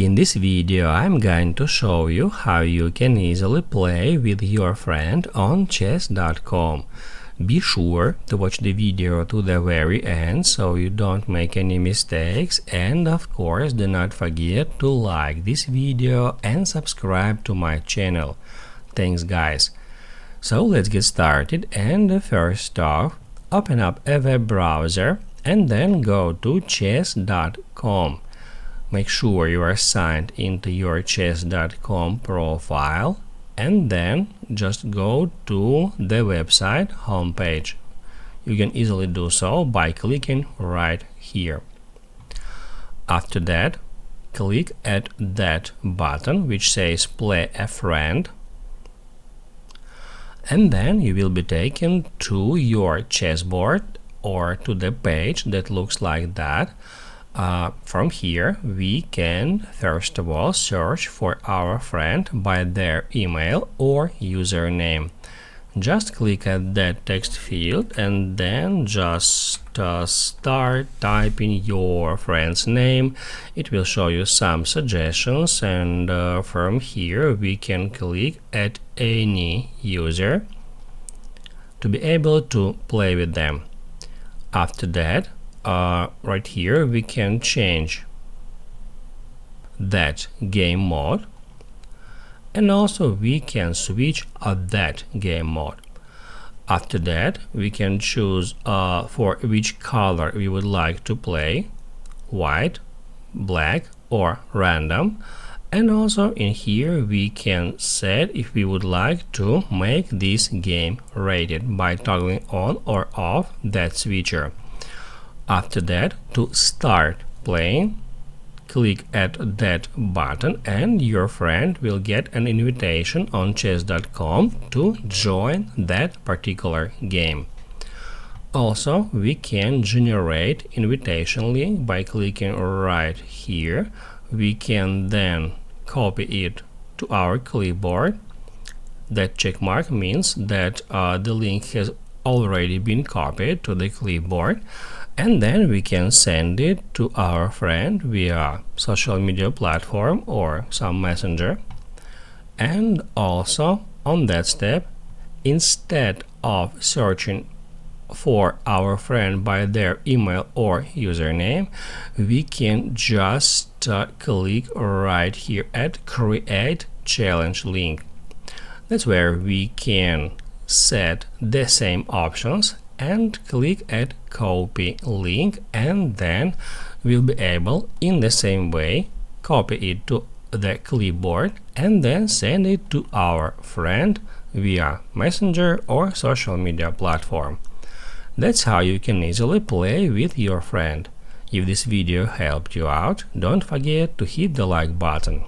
In this video I'm going to show you how you can easily play with your friend on chess.com. Be sure to watch the video to the very end so you don't make any mistakes, and of course do not forget to like this video and subscribe to my channel. Thanks guys. So let's get started, and first off, open up a web browser and then go to chess.com. Make sure you are signed into your chess.com profile, and then just go to the website homepage. You can easily do so by clicking right here. After that, click at that button which says Play a Friend, and then you will be taken to your chessboard or to the page that looks like that. From here we can first of all search for our friend by their email or username. Just click at that text field and then just start typing your friend's name. It will show you some suggestions, and from here we can click at any user to be able to play with them. After that, right here we can change that game mode, and also we can switch that game mode. After that, we can choose for which color we would like to play, white, black or random, and also in here we can set if we would like to make this game rated by toggling on or off that switcher. After that, to start playing, click at that button and your friend will get an invitation on chess.com to join that particular game. Also, we can generate invitation link by clicking right here. We can then copy it to our clipboard. That check mark means that the link has already been copied to the clipboard, and then we can send it to our friend via social media platform or some messenger. And also on that step, instead of searching for our friend by their email or username, we can just click right here at Create Challenge Link. That's where we can set the same options and click at Copy Link, and then we'll be able in the same way copy it to the clipboard and then send it to our friend via messenger or social media platform. That's how you can easily play with your friend. If this video helped you out, don't forget to hit the like button.